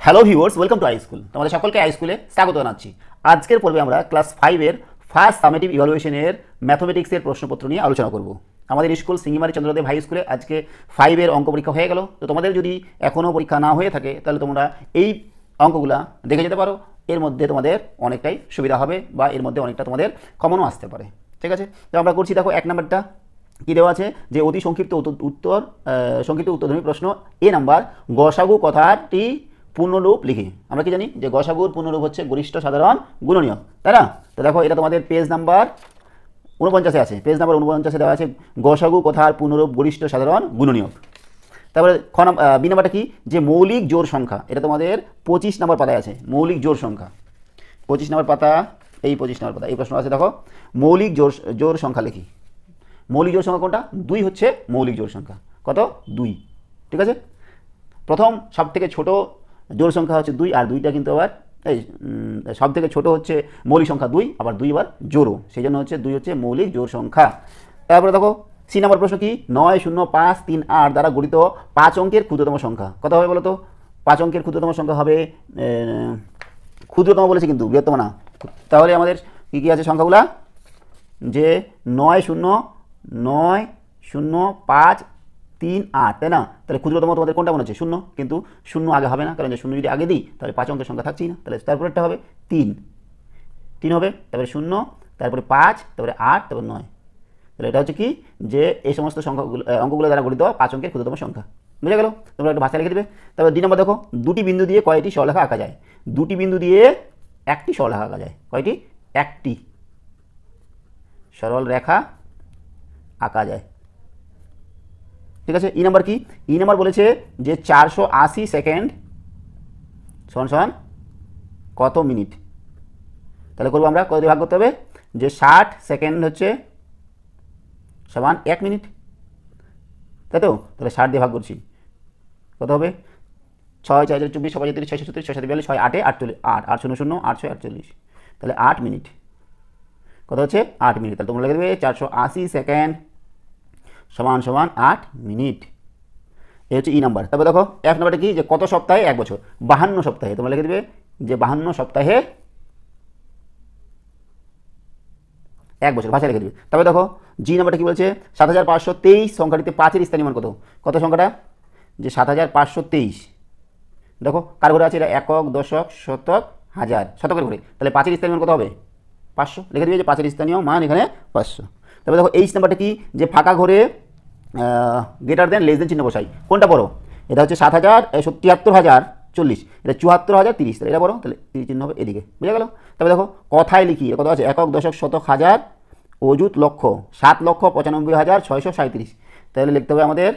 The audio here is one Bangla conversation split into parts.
Hello viewers, welcome to I school. তোমাদের সকলকে আই স্কুলে স্বাগত জানাচ্ছি। আজকের পর্বে আমরা ক্লাস 5-এর ফার্স্ট সামেটিভ ইভালুয়েশনের ম্যাথমেটিক্সের প্রশ্নপত্র নিয়ে আলোচনা করব। আমাদের স্কুল সিঙ্গিমারি চন্দ্রদেব হাই স্কুলে আজকে 5-এর অঙ্ক পরীক্ষা হয়ে গেল। তো তোমাদের যদি এখনও পরীক্ষা না হয়ে থাকে তাহলে তোমরা এই অঙ্কগুলা দেখে যেতে পারো। এর মধ্যে তোমাদের অনেকটাই সুবিধা হবে বা এর মধ্যে অনেকটা তোমাদের কমনও আসতে পারে। ঠিক আছে, তো আমরা করছি। দেখো 1 নাম্বারটা কী দেওয়া আছে যে অতি সংক্ষিপ্ত উত্তরধর্মী প্রশ্ন। এ নাম্বার গসাগু কথাটি পূর্ণরূপ লিখি। আমরা কি জানি যে গসাগুর পূর্ণরূপ হচ্ছে গরিষ্ঠ সাধারণ গুণনীয়ক, তাই না? তো দেখো এটা তোমাদের পেজ নাম্বার 49-এ আছে। পেজ নাম্বার 49-এ দেওয়া আছে গসাগু কথার পূর্ণরূপ গরিষ্ঠ সাধারণ গুণনীয়ক। তারপরে বি নাম্বারটা কি যে মৌলিক জোড় সংখ্যা। এটা তোমাদের 25 নাম্বার পাতায় আছে। মৌলিক জোড় সংখ্যা 25 নাম্বার পাতা, এই 25 নাম্বার পাতা এই প্রশ্ন আছে। দেখো মৌলিক জোড় সংখ্যা লিখি। মৌলিক জোড় সংখ্যা কোনটা? 2 হচ্ছে মৌলিক জোড় সংখ্যা। কত? 2। ঠিক আছে, প্রথম সব থেকে ছোট জোড় সংখ্যা হচ্ছে 2, আর 2টা কিন্তু আবার এই সব থেকে ছোট হচ্ছে মৌলিক সংখ্যা 2, আবার 2 আবার জোড়ও, সেই জন্য হচ্ছে 2 হচ্ছে মৌলিক জোড় সংখ্যা। তারপরে দেখো সি নাম্বার প্রশ্ন কি 9, 0, 5, 3, 8 দ্বারা গঠিত 5 অঙ্কের ক্ষুদ্রতম সংখ্যা। কত হবে বলো তো? 5 অঙ্কের ক্ষুদ্রতম সংখ্যা হবে, ক্ষুদ্রতম বলেছে কিন্তু বৃহত্তম না। তাহলে আমাদের কী কী আছে সংখ্যাগুলা? যে 9, 0, 9, 0, 5, 3, 8, তাই না? তাহলে ক্ষুদ্রতম তোমাদের কোনটা মনে হচ্ছে? 0, কিন্তু 0 আগে হবে না, কারণ যে 0 যদি আগে দিই তাহলে 5 অঙ্কের সংখ্যা থাকছেই না। তাহলে তারপরেরটা হবে 3 হবে, তারপরে 0, তারপরে 5, তারপরে 8, তারপরে 9। তাহলে এটা হচ্ছে কি যে এই সমস্ত সংখ্যাগুলো অঙ্কগুলো দ্বারা গঠিত 5 অঙ্কের ক্ষুদ্রতম সংখ্যা। বুঝে গেল? তোমরা একটা ভাষা লিখে দেবে। তারপর 2 নম্বর দেখো দুটি বিন্দু দিয়ে কয়টি সরলরেখা আঁকা যায়? দুটি বিন্দু দিয়ে একটি সরলরেখা আঁকা যায়। কয়টি? একটি সরল রেখা আঁকা যায়। ঠিক আছে। ই নাম্বার কি? ই নাম্বার বলেছে যে 480 সেকেন্ড সমান কত মিনিট? তাহলে করবো আমরা কত দিয়ে ভাগ করতে হবে? যে 60 সেকেন্ড হচ্ছে সমান 1 মিনিট, তাই তো? তাহলে 60 দিয়ে ভাগ করছি, কত হবে? 6, 4, 24, 6, 35, 6, 36, 6, 7, 42, 6, 8, 48, 8, 8, 0, 0, 8, 6, 48, তাহলে 8 মিনিট। কত হচ্ছে? 8 মিনিট। তাহলে তোমরা লিখে দেবে 480 সেকেন্ড সমান 8 মিনিট। এই হচ্ছে ই নাম্বার। তারপর দেখো এফ নাম্বারটা কি যে কত সপ্তাহে 1 বছর? 52 সপ্তাহে। তোমরা লিখে দেবে যে 52 সপ্তাহে 1 বছর, ভাষা লিখে দেবে। তারপরে দেখো জি নাম্বারটা কি বলছে? 7523 সংখ্যাটিতে 5-এর স্থানীয় মান কত? কত সংখ্যাটা? যে 7523। দেখো কার ঘরে আছে? এটা একক, দশক, শতক, হাজার, শতকের ঘরে। তাহলে 5-এর স্থানীয় মান কত হবে? 500। লিখে দেবে যে 5-এর স্থানীয় মান এখানে 500। তারপরে দেখো এইচ নাম্বারটা কি যে ফাঁকা ঘরে গ্রেটার দেন লেস দেন চিহ্ন বসাই। কোনটা বড়? এটা হচ্ছে 73,040, এটা 74,030, তাহলে এটা বড়, তাহলে এই চিহ্ন হবে এদিকে। বুঝে গেল? তবে দেখো কথায় লিখি কত আছে? একক, দশক, শতক, হাজার, অযুত, লক্ষ, 7,95,637। তাহলে লিখতে হবে আমাদের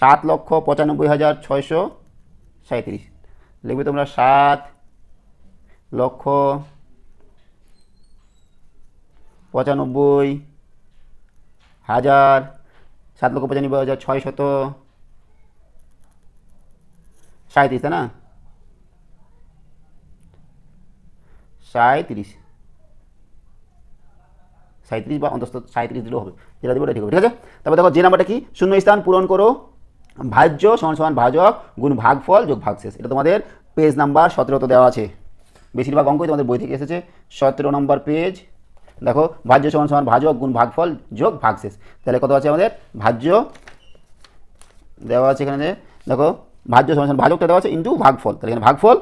7,95,637। লিখবে তোমরা 7,95,000, 7,95,637, তাই না? 37 বা অন্তত 37 দিলেও হবে, যেটা দেবো ওটা ঠিক হবে। ঠিক আছে। তারপর দেখো যে নাম্বারটা কি শূন্য স্থান পূরণ করো ভাজ্য সমান ভাজক গুণ ভাগফল যোগ ভাগশেষ। এটা তোমাদের পেজ নাম্বার 17 দেওয়া আছে। বেশিরভাগ অঙ্কই তোমাদের বই থেকে এসেছে। 17 নম্বর পেজ। দেখো ভাজ্য সমান ভাজক গুণ ভাগফল যোগ ভাগশেষ। তাহলে কত আছে আমাদের? ভাজ্য দেওয়া আছে এখানে। দেখো ভাজ্য সমান ভাজকটা দেওয়া আছে ইন্টু ভাগফল, তাহলে এখানে ভাগফল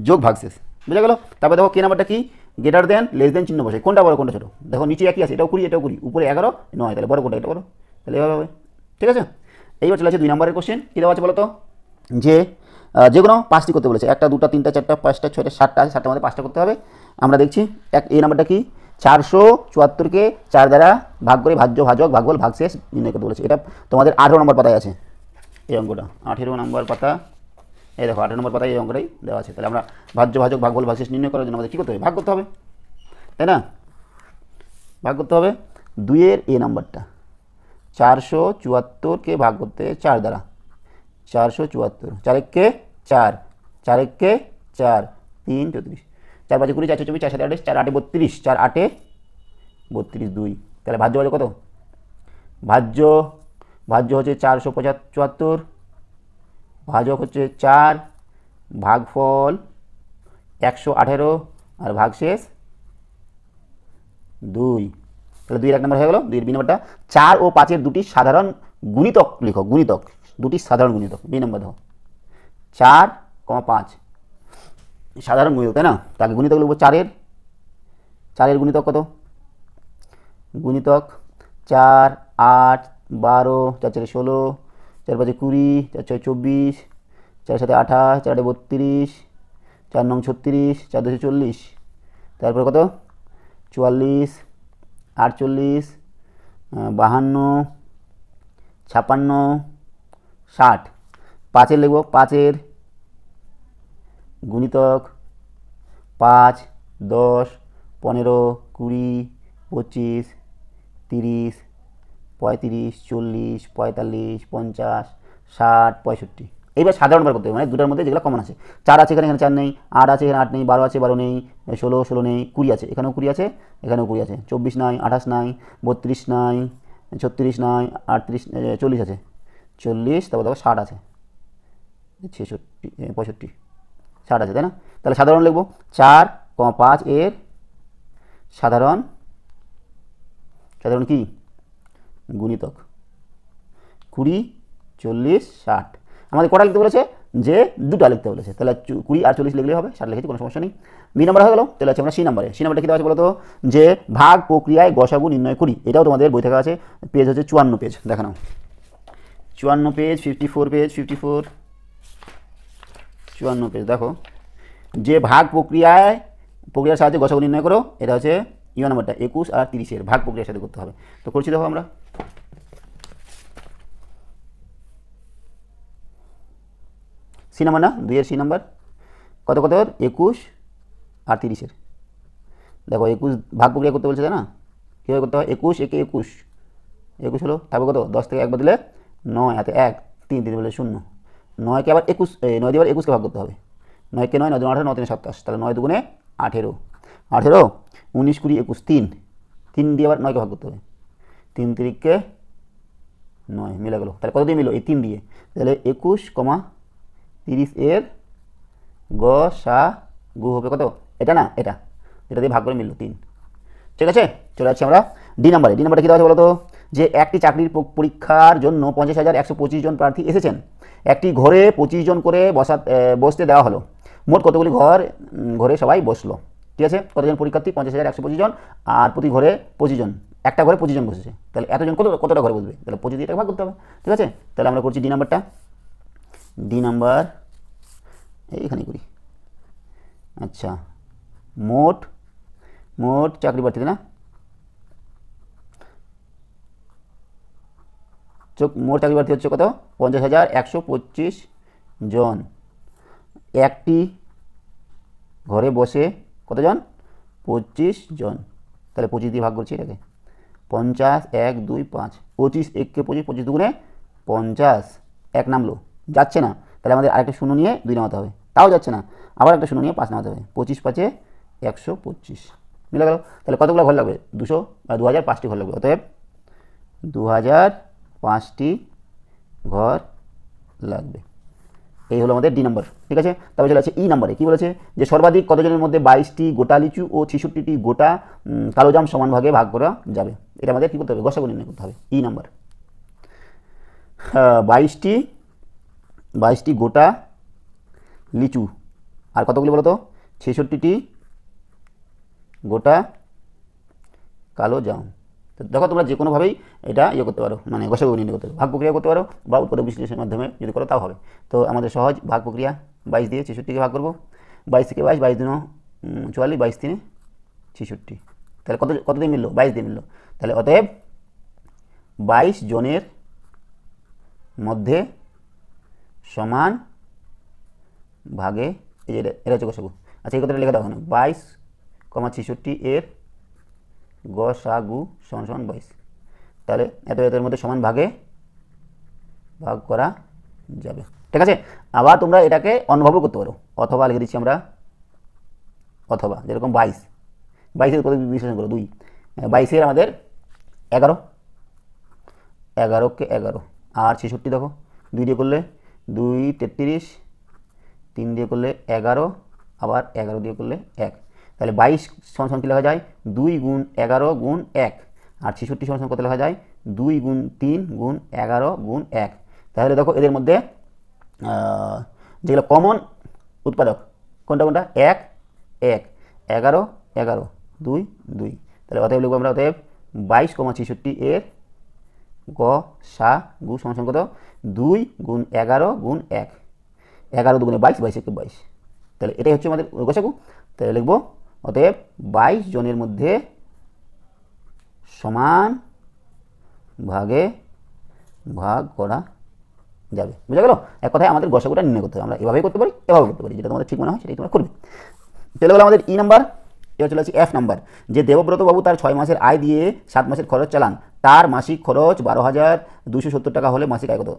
যোগ ভাগশেষ। বুঝে গেল? তারপর দেখো কে নাম্বারটা কি গ্রেটার দেন লেস দেন চিহ্ন বসে। কোনটা বড় কোনটা ছোটো? দেখো নিচে একই আছে, এটাও 20 এটাও 20, উপরে 11 9, তাহলে বড় কোনটা? এটা বড়, তাহলে এভাবে হবে। ঠিক আছে। এইবার চলে আছে 2 নম্বরের কোশ্চেন। কী দেওয়া আছে বলো তো? যে যে কোনো 5টি করতে বলেছে। 1টা 2টা 3টা 4টা 5টা 6টা 7টা আছে, 7টার মধ্যে 5টা করতে হবে। আমরা দেখছি এই নাম্বারটা কি 474কে 4 দ্বারা ভাগ করে ভাজ্য ভাজক ভাগফল ভাগশেষ নির্ণয় করতে বলেছে। এটা তোমাদের 18 নম্বর পাতায় আছে এই অঙ্কটা। 18 নম্বর পাতা, এই দেখো 18 নম্বর পাতায় এই অঙ্কটাই দেওয়া আছে। তাহলে আমরা ভাজ্য ভাজক ভাগফল ভাগশেষ নির্ণয় করার জন্য আমাদের কী করতে হবে? ভাগ করতে হবে, তাই না? ভাগ করতে হবে। 2-এর এ নাম্বারটা 474কে ভাগ করতে 4 দ্বারা, 474, 4-1-কে 4, 4-1-কে 4, 3 34, 4 5 20, 4 6 24, 4 7 28, 4 8 32, 4 8 32, 2। তাহলে ভাজ্য ভাজ্য কত? ভাজ্য হচ্ছে 474 ভাজক হচ্ছে 4, ভাগফল 118 আর ভাগশেষ 2। তাহলে 2 এর 1 নম্বর হয়ে গেল। 2 এর বি নম্বরটা 4 ও 5-এর দুটি সাধারণ গুণিতক লিখো, গুণিতক, দুটি সাধারণ গুণিতক। বি নম্বর দেখো 4, 5 সাধারণ গুণিতক, তাই না? তাকে গুণিতক লিখবো 4-এর গুণিতক কত? গুণিতক 4, 8, 12, 4 4 16, 4 5 20, 4 6 24, 4 7 28, 4 8 32, 4 9 36, 4 2 40, তারপর কত? 44, 48, 52, 56, 60। 5-এর লিখবো, 5-এর গুণিতক 5, 10, 15, 20, 25, 30, 35, 40, 45, 50, 60, 65। এইবার সাধারণ বার করতে হবে, মানে দুটার মধ্যে যেগুলো কমন আছে। 4 আছে এখানে, এখানে 4 নেই, 8 আছে এখানে 8 নেই, 12 আছে 12 নেই, 16 নেই, 20 আছে এখানেও 20 আছে, এখানেও 20 আছে, 24 নাই, 28 নাই, 32 নাই, 36 নাই, 38, 40 আছে, 40, তারপর দেখো 60 আছে, 66, 65, 60 আছে, তাই না? তাহলে সাধারণ লিখবো 4, 5 এর সাধারণ কি গুণিতক 20, 40, 60। আমাদের কটা লিখতে বলেছে? যে দুটা লিখতে বলেছে, তাহলে 20 আর 40 লিখলেই হবে, 60 লিখেছি, কোনো সমস্যা নেই। বি নাম্বার হয়ে গেল। তাহলে আছে আমরা সি নাম্বারে। সি নাম্বারটা কী দেওয়া আছে বলো তো? যে ভাগ প্রক্রিয়ায় গসাগু নির্ণয় করি। এটাও তোমাদের বই থেকে আছে, পেজ হচ্ছে 54 পেজ, দেখে নাও 54 পেজ, 54 পেজ, 54, 54 পেজ দেখো। যে ভাগ প্রক্রিয়ার সাহায্যে গসাগু নির্ণয় করো, এটা হচ্ছে ইউ নাম্বারটা 21 আর 30-এর ভাগ প্রক্রিয়ার সাথে করতে হবে। তো করছি দেখো আমরা। সি নাম্বার না, 2-এর সি নাম্বার কত 21 আর 30-এর। দেখো 21 ভাগ প্রক্রিয়া করতে বলছে, তাই না? কীভাবে করতে হয়? 21 একে 21 হলো, তারপর কত? 10 থেকে 1 দিলে 9, হাতে 1, 3 3 বলে 0, 9কে আবার 21, 9 দিয়ে আবার 21কে ভাগ করতে হবে। 9কে 9, 9 18, 9 3 27, তাহলে 9 2 18, 19 20 21, 3 দিয়ে আবার 9কে ভাগ করতে হবে, 3 3কে 9 মিলে গেল। তাহলে কত দিয়ে মিলো? এই 3 দিয়ে। তাহলে 21, 30 এর গসাগু হবে কত? এটা না, এটা দিয়ে ভাগ করে মিলল 3। ঠিক আছে, চলে যাচ্ছি আমরা ডি নাম্বারে। ডি নাম্বারটা কী দেওয়া আছে বলো তো? যে একটি চাকরির পরীক্ষার জন্য 50,125 জন প্রার্থী এসেছেন। একটি ঘরে 25 জন করে বসতে দেওয়া হলো। মোট কতগুলি ঘরে সবাই বসলো? ঠিক আছে, কতজন পরীক্ষার্থী? 50,125 জন, আর প্রতি ঘরে 25 জন, একটা ঘরে 25 জন বসেছে, তাহলে এতজন কতটা ঘরে বসবে? তাহলে 25 দিয়ে ভাগ করতে হবে। ঠিক আছে, তাহলে আমরা করছি ডি নাম্বারটা। ডি নাম্বার এইখানে করি। আচ্ছা, মোট চাকরি প্রার্থী, না? মোট চাকরি প্রার্থী হচ্ছে কত? 50,125 জন। একটি ঘরে বসে কতজন? 25 জন। তাহলে 25 দিয়ে ভাগ করছি এটাকে। 50, 1 2 5, 25 1কে 25, 25 দুগুণে 50, 1 নামলো, যাচ্ছে না, তাহলে আমাদের আরেকটা শূন্য নিয়ে 2 নামাতে হবে, তাও যাচ্ছে না, আবার একটা শূন্য নিয়ে 5 নামাতে হবে। 25 5 125 মিলে গেল। তাহলে কতগুলো ঘর লাগবে? 2005টি ঘর লাগবে। অতএব 2005টি ঘর লাগবে। এই হলো আমাদের ডি নাম্বার। ঠিক আছে, তারপরে চলে আছে ই নাম্বারে। কী বলেছে? যে সর্বাধিক কতজনের মধ্যে 22টি গোটা লিচু ও 66টি গোটা কালোজাম সমান ভাগে ভাগ করা যাবে? এটা আমাদের কী করতে হবে? গসাগু নির্ণয় করতে হবে। ই নাম্বার 22টি গোটা লিচু, আর কতগুলি বলো তো? 66টি গোটা কালো জাম। তো দেখো, তোমরা যে কোনোভাবেই এটা করতে পারো, মানে গসাগু নির্ণয় করতে পারো, ভাগ প্রক্রিয়া করতে পারো, বা উৎপাদক বিশ্লেষণের মাধ্যমে যদি করো তাও হবে। তো আমাদের সহজ ভাগ প্রক্রিয়া, 22 দিয়ে 66কে ভাগ করবো। 22 থেকে 22, 22 দিনও 44, 22 দিনে 66। তাহলে কত দিয়ে মিললো? 22 দিয়ে মিললো। তাহলে অতএব 22 জনের মধ্যে সমান ভাগে, এই যে এটা হচ্ছে গসাগু। আচ্ছা, এই কথাটা লেখা দাও, 22, 66 এর গসাগু সমান 22। তাহলে এদের মধ্যে সমান ভাগে ভাগ করা যাবে। ঠিক আছে, আবার তোমরা এটাকে অন্যভাবেও করতে পারো। অথবা লিখে দিচ্ছি আমরা, অথবা যেরকম 22 কত বিশ্লেষণ করো? 2। 22 আমাদের 11, 11কে 11, আর 66 দেখো 2 দিয়ে করলে 2 33, 3 দিয়ে করলে 11, আবার 11 দিয়ে করলে 1, তাহলে 22 সমান কী লেখা যায় 2 গুণ 11 গুণ 1, আর 66 সমান কত লেখা যায় 2 গুণ 3 গুণ 11 গুণ 1। তাহলে দেখো এদের মধ্যে যেগুলো কমন উৎপাদক কোনটা কোনটা 1 1, 11 11, 2 2, তাহলে অতএব লিখবো আমরা অতএব 22,66 এর গসাগু সমান কত 2 গুণ 11 গুণ 1, 11 দুগুণে 22, 22 একে 22, তাহলে এটাই হচ্ছে আমাদের গসাগু। তাহলে লিখবো অতএব 22 জনের মধ্যে সমান ভাগে ভাগ করা যাবে। বুঝা গেল? এক কথায় আমাদের গসাগুটা নির্ণয় করতে হবে। আমরা এভাবেই করতে পারি, এভাবে করতে পারি, যেটা তোমাদের ঠিক মনে হয় সেটাই তোমরা করবে। চলে গেল আমাদের ই নাম্বার। এবার চলে আসছি এফ নাম্বার। যে দেবব্রত বাবু তার 6 মাসের আয় দিয়ে 7 মাসের খরচ চালান, তার মাসিক খরচ 12,270 টাকা হলে মাসিক আয় কত?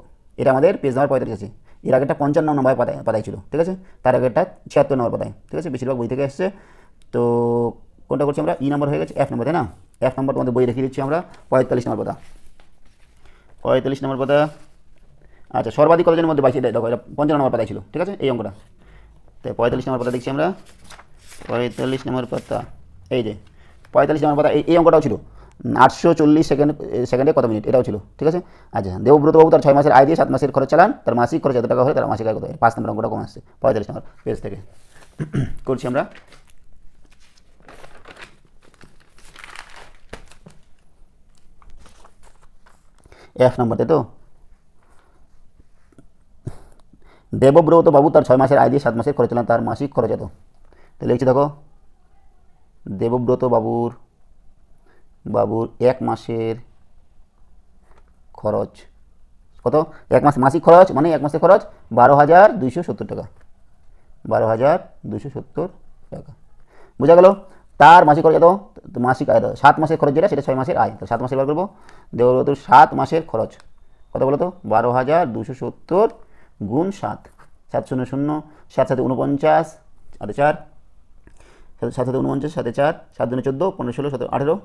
এটা আমাদের পেজ নাম্বার 45 আছে। এর আগেটা 55 নম্বর পাতায় ছিল, ঠিক আছে? তার আগেটা 76 নম্বর পাতায়, ঠিক আছে? বেশিরভাগ বই থেকে এসছে। তো কোনটা করছি আমরা? ই নাম্বার হয়ে গেছে, এফ নাম্বার, তাই না? এফ নাম্বার তোমাদের বই রেখে দিচ্ছি আমরা 45 নম্বর পাতা, 45 নম্বর পাতা। আচ্ছা, সর্বাধিক কতজনের মধ্যে 22, এটা দেখো, এটা 55 নম্বর পাতায় ছিল, ঠিক আছে? এই অঙ্কটা। তাই 45 নম্বর পাতা দেখছি আমরা, 45 নম্বর পাতা, এই যে 45 নম্বর পাতা, এই অঙ্কটাও ছিল। 840 সেকেন্ডে কত মিনিট, এটাও ছিল, ঠিক আছে? আচ্ছা, দেবব্রত বাবু তার 6 মাসের আয় দিয়ে 7 মাসের খরচ চালান, তার মাসিক খরচ এত টাকা হলে তার মাসিক আয় কত? 5 নম্বর অঙ্কটা কম আসছে 45 নম্বর পেজ থেকে। করছি আমরা। এফ নাম্বারতে তো দেবব্রত বাবু তার 6 মাসের আয় দিয়ে 7 মাসের খরচ চালান, তার মাসিক খরচ এত। তাহলে লিখছি দেখো, দেবব্রত বাবুর 1 মাসের খরচ কত? 1 মাস মাসিক খরচ মানে 1 মাসের খরচ 12,270 টাকা, 12,270 টাকা। বুঝা গেল? তার মাসিক খরচ এত, মাসিক আয় 7 মাসের খরচ যেটা, সেটা 6 মাসের আয়। তো 7 মাসের বার করবো। দেবব্রতর 7 মাসের খরচ কত বলো তো? 12,270 গুণ 7, 7 0 0, 7 7 49, সাথে 4, 7 7 49, সাথে 4, 7 2 14, 15 16, 17 18,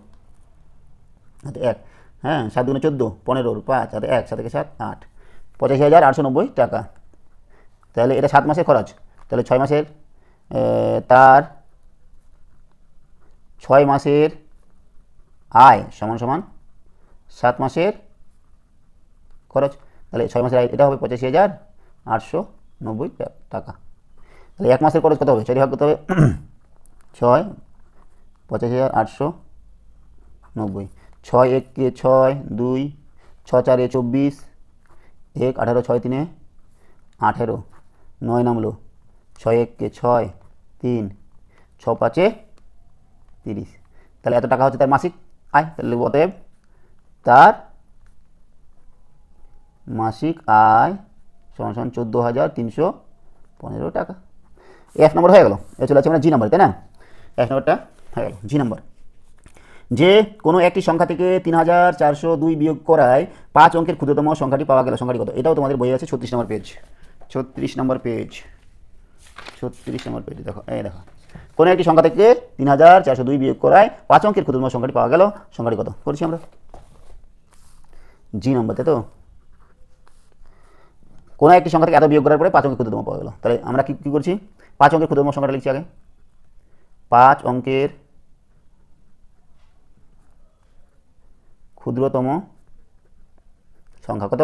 হাতে 1, হ্যাঁ 7 2 14, 15, 5, হাতে 1, 7 7 8, 85,890 টাকা। তাহলে এটা 7 মাসের খরচ। তাহলে 6 মাসের, তার 6 মাসের আয় সমান সমান 7 মাসের খরচ। তাহলে 6 মাসের আয় এটা হবে 85,890 টাকা। তাহলে 1 মাসের খরচ কত হবে? 4 ভাগ করতে হবে 6, 85,890, 6 1 কে 6, 2, 6 4 এ 24, 1 18, 6 3 এ 18, 9 নামলো, 6 1 কে 6, 3, 6 5 এ 30। তাহলে এত টাকা হচ্ছে তার মাসিক আয়। তাহলে অতএব তার মাসিক আয় সমান সমান 14,315 টাকা। এফ নম্বর হয়ে গেল। এ চলে আছে আমরা জি নাম্বার, তাই না? এক নম্বরটা হয়ে গেল। জি নাম্বার, যে কোনো একটি সংখ্যা থেকে 3,402 বিয়োগ করায় 5 অঙ্কের ক্ষুদ্রতম সংখ্যাটি পাওয়া গেল, সংখ্যাটি কত? এটাও তোমাদের বই আছে 36 নম্বর পেজ, 36 নম্বর পেজ, 36 নম্বর পেজ। দেখো, এই দেখো, কোনো একটি সংখ্যা থেকে 3,402 বিয়োগ করায় 5 অঙ্কের ক্ষুদ্রতম সংখ্যাটি পাওয়া গেল, সংখ্যাটি কত? করছি আমরা জি নাম্বারতে তো কোনো একটি সংখ্যা থেকে এত বিয়োগ করার পরে 5 অঙ্কের ক্ষুদ্রতম পাওয়া গেল। তাহলে আমরা কি করছি? 5 অঙ্কের ক্ষুদ্রতম সংখ্যাটা লিখছি আগে। 5 অঙ্কের ক্ষুদ্রতম সংখ্যা কত?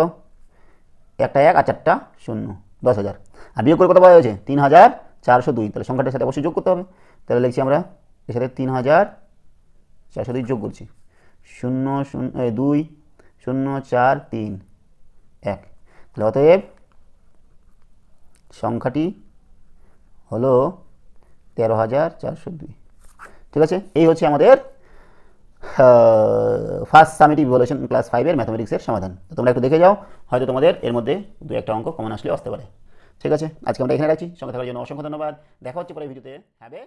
একটা 1 আর 4টা 0, 10,000। আর বিয়োগ করে কত পাওয়া হয়েছে? 3,402। তাহলে সংখ্যাটার সাথে অবশ্যই যোগ করতে হবে। তাহলে লিখছি আমরা এর সাথে 3,402 যোগ করছি, 0 0 2 0 4 3 1। তাহলে অতএব সংখ্যাটি হলো 13,402। ঠিক আছে? এই হচ্ছে আমাদের ফার্স্ট সামেটিভ ইভ্যালুয়েশন ক্লাস 5-এর ম্যাথমেটিক্সের সমাধান। তো তোমরা একটু দেখে যাও, হয়তো তোমাদের এর মধ্যে 2-1টা অঙ্ক কমন আসলে আসতে পারে। ঠিক আছে, আজকে আমরা এখানে রাখছি। সঙ্গে থাকার জন্য অসংখ্য ধন্যবাদ। দেখা হচ্ছে পরের ভিডিওতে। Have a